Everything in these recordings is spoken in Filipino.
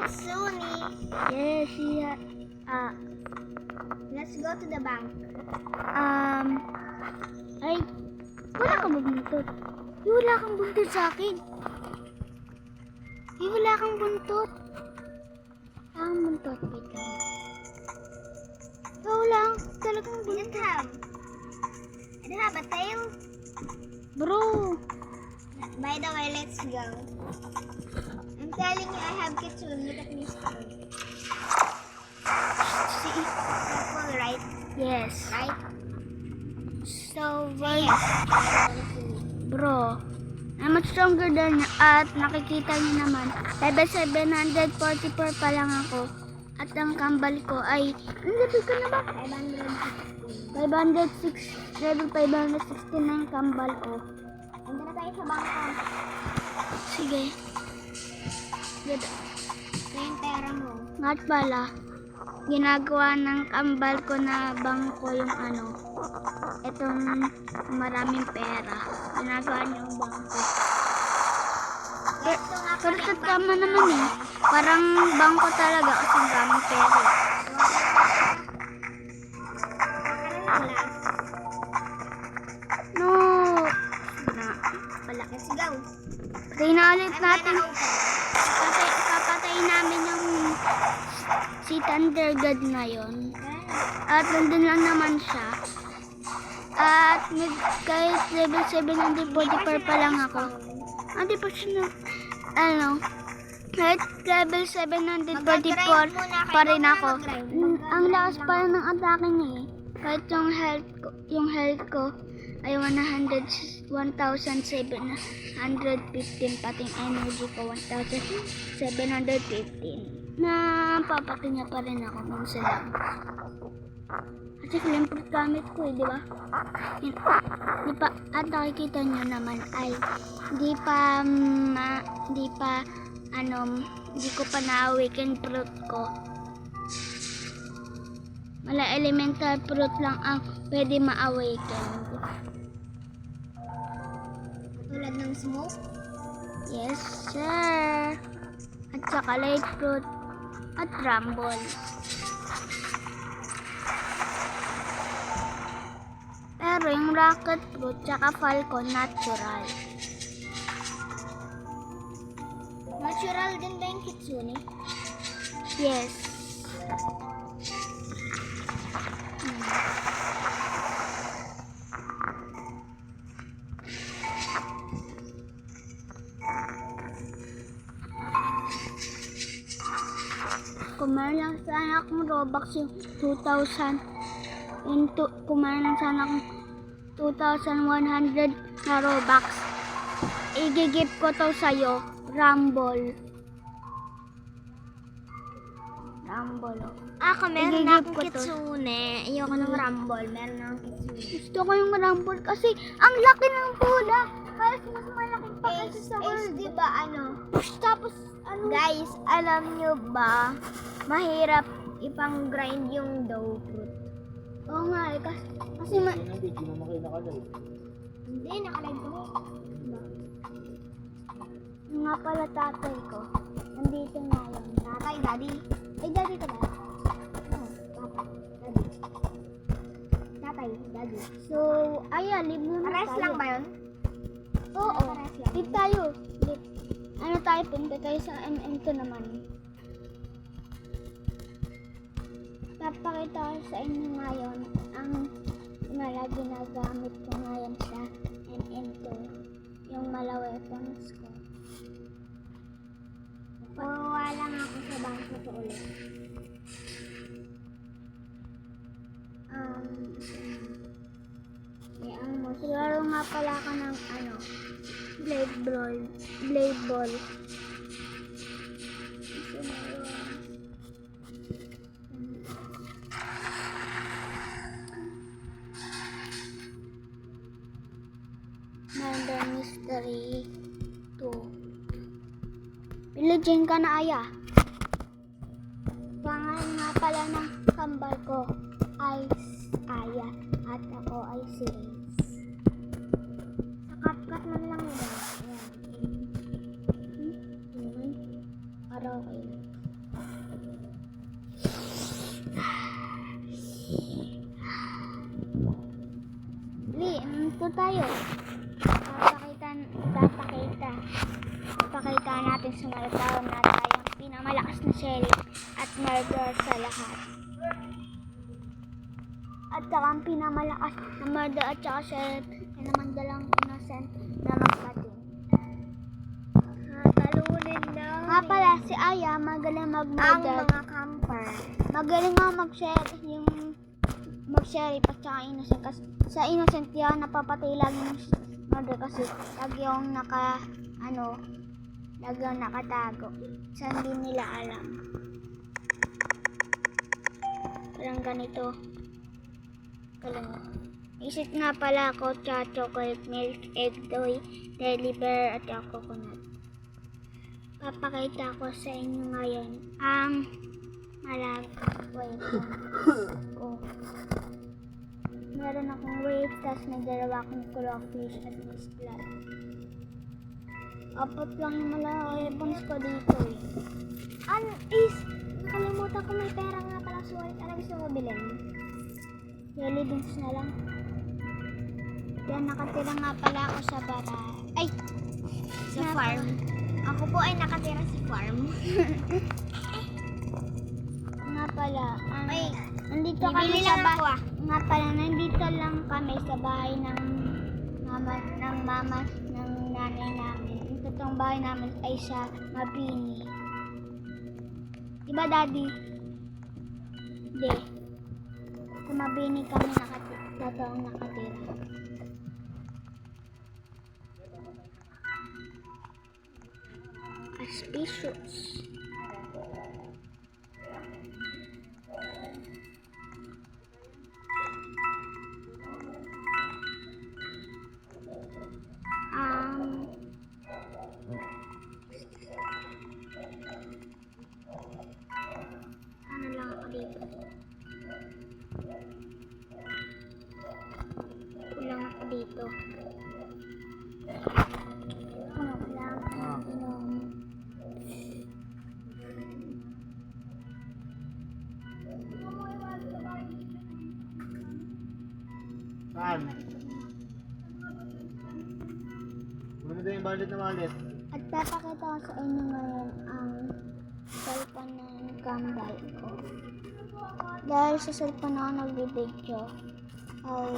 Kitsune. Yes, yeah. Let's go to the bank. Ay, wala ka ba buntot? Wala kang buntot sa akin. Wala kang buntot. Ang buntot, wait lang. Wala talagang buntot. I don't have a tail. Bro, By the way, let's go. I'm telling you, I have kitsune. Look at me. see, Apple, right? yes. Right? So, Yes. bro, I'm much stronger than at nakikita niyo naman, level 744 pa lang ako. At ang kambal ko ay, ang level ko na ba? 506, level 560 na yung kambal ko. Ando na tayo sa bangko. Sige. Ito yung pera mo. Ngat pala, ginagawa ng kambal ko na bangko yung itong maraming pera. Ginagawa niya yung bangko. Ito nga Pero pala sa yung tama naman eh. Parang bangko talaga kasi maraming pera. No! Na, wala. Let's go. Patay na ulit natin. Papatay namin yung si Thunder God na yun. At nandun lang naman siya. At kahit level 744 pa lang ako. Hindi pa siya kahit level 744 pa rin ako. Ang lakas pa ng atake niya eh. Kahit yung health ko ay 1,715 pati yung energy ko 1,715. Napapatay niya pa rin ako nung sila. Kasi flamproof gamit ko eh, di ba? At nakikita niyo naman ay hindi ko pa na-awaken fruit ko. Wala elemental fruit lang ang pwede ma-awaken. Tulad ng smoke. Yes, sir. At saka light fruit at rumble. Pero yung rocket fruit tsaka falcon natural. Natural din ba yung kitsune? Yes. Kumain lang sana akong Robux yung 2,000. Kumain lang sana akong 2,100 na Robux. I-give ko to sa'yo. Rumble. Rumble. Ako, meron Igigip na akong ko to. kitsune. Ayoko ng rumble. Meron na akong kitsune. Gusto ko yung Rumble kasi ang laki ng bola. Kahit mas malaki pa kasi sa world. Diba Tapos guys, alam nyo ba, mahirap ipang-grind yung dough fruit. oo nga eh. Kasi Hindi, nakalive ko. yung nga pala tatay ko. Nandito nga yun. Tatay, daddy. Ay, daddy ka ba? Daddy. Tatay, daddy. So, ayan, live muna Pares tayo. lang ba yun? Oo. Pares lang. Live tayo. Live. Ano tayo, punta tayo sa MM2 naman. Papakita ko sa inyo ngayon ang mga ginagamit ko ngayon sa MM2. Yung mala weapons ko. Kuha lang ako sa bangko to ulit. Siguro nga pala ka ng blade ball. Murder Mystery 2. Piligin ka na, Aya. Pangalan nga pala ng kambal ko ay Aya at ako ay si Ace. Sa cut man lang yun. Ayan. Para okay. Dito tayo. Papakita natin sa mga tao na tayong pinamalakas na sheriff at murderer sa lahat. At saka ang pinamalakas na murderer at saka sheriff ay naman dalang innocent na magpating. Talunin lang. Nga pala, si Aya magaling Ang mag-murder. mga camper. Magaling nga mag-sheriff yung mag-sheriff at saka innocent. Kasi sa innocent yan, napapatay lagi ng murder kasi lagi yung lagi yung nakatago. Sa hindi nila alam. Parang ganito. Isip nga pala ako chocolate milk, egg doy, jelly bear at coconut. Papakita ko sa inyo ngayon ang wait ko. Meron akong weight, tapos may dalawa akong crawfish at islat. Apat lang yung weapons ko dito eh. Nakalimutan ko may pera nga pala sa wallet. Ano gusto mo bilhin? Jelly beans na lang. Yan, nakatira nga pala ako sa Sa farm. Ako po ay nakatira sa farm. Nga pala, nandito Bibili kami lang sa ako Nga pala, nandito lang kami sa bahay ng mama ng nanay namin. Yung totoong bahay namin ay sa Mabini. Diba, Daddy? Hindi. Sa Mabini kami totoong nakatira. Auspicious. Ano lang ako dito? Kulang ako dito. Lang. Saan? Ano din yung budget na wallet? At papakita ko sa inyo ngayon ang cellphone ng kambal ko. Dahil sa cellphone na ako nag-video ay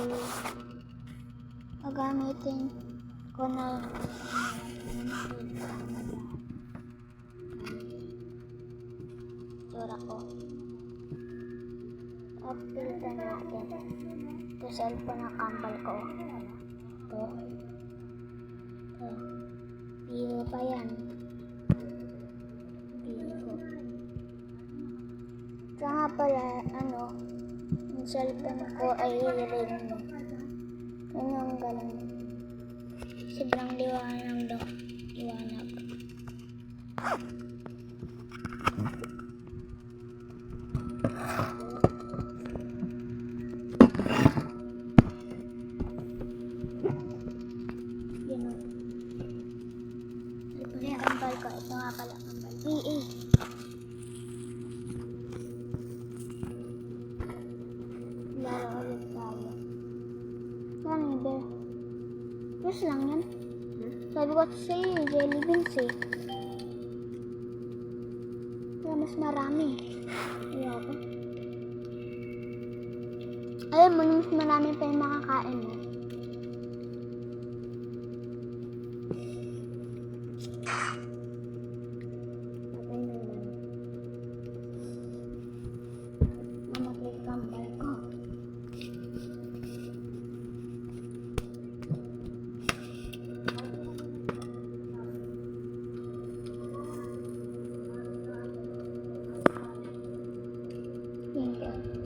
gagamitin ko na tura ko. Update natin ito cellphone ng kambal ko. Ito. Biro pa yan. Biro. Ito nga pala, yung cellphone ko ay Redmi. Yun yung ganun. Sobrang liwanag daw. Liwanag. Yun o. Ito yung kambal ko. Ito nga pala kambal. Laro ulit tayo. Ano yun, Bear? Plus lang yan. Sabi ko sa'yo, jelly beans eh. Kaya mas marami. Ayoko. Alam mo, mas marami pa yung makakain mo. Patay na lang. Mamatay kambal ko. Thank you.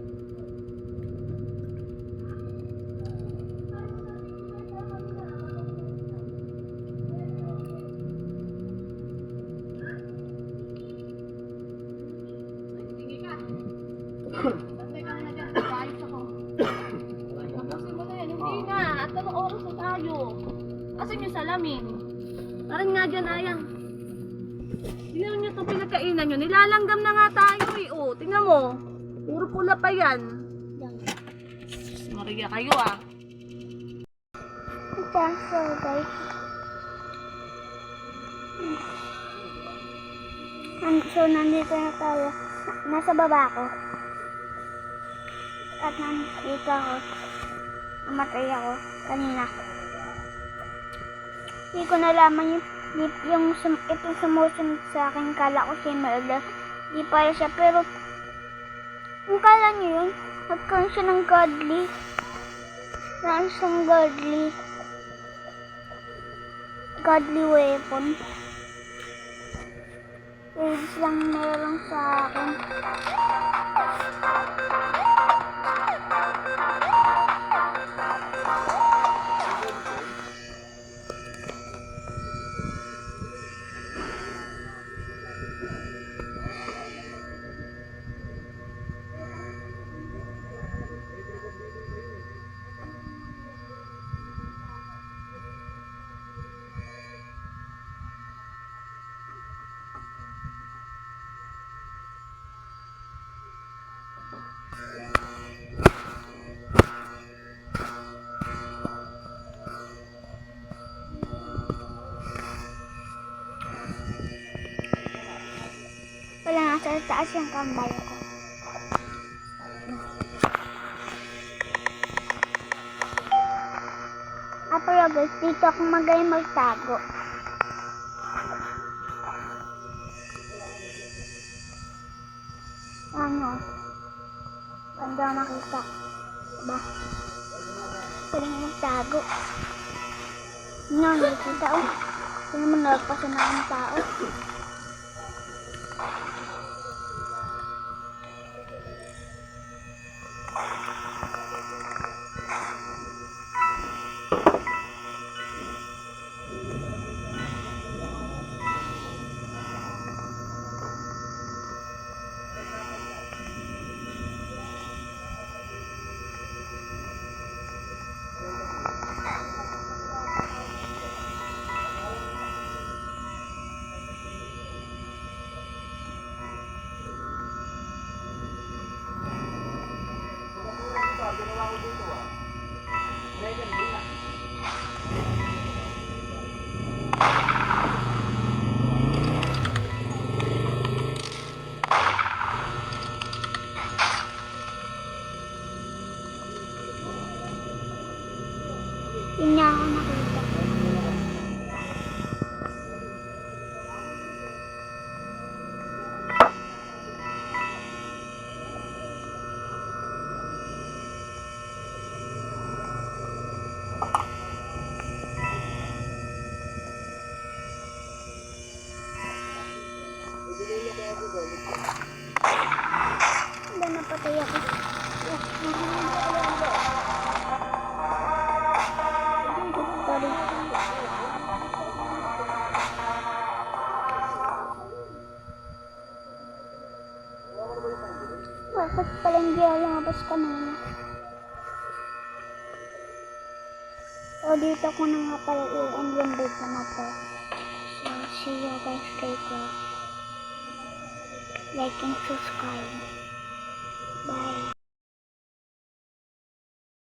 Tapusin mo na yan. Hindi na. At anong oras na tayo? Asan yung salamin? Parang nga dyan, Ayang. Tingnan nyo itong pinagkainan nyo. Nilalanggam na nga tayo eh. O, tingnan mo. Puro pula pa yan. Yan. Maria kayo ah. transfer, guys. So, nandito na tayo. Nasa baba ako. At nandito ako. Namatay ako kanina. Hindi ko nalaman itong sumusunod sa akin. Kala ko si Imelda. Hindi pala siya. Pero, kung kala niyo yun, nagkaroon siya ng godly. Godly weapon. Waves lang meron sa akin. Wala nga sa taas yung kambal ko. Pero guys, dito ako magaling magtago. Ano? Ganda makita. Diba? Galing magtago. Nakikita oh. Hindi naman nagpasan na ang tao. Yun nga ako nakita. Wala, napatay ako. Sorry. Bakit pala hindi ako lumabas kanina? O dito ko na nga pala i-end yung video na to. So, see you guys later. Like and subscribe. Bye.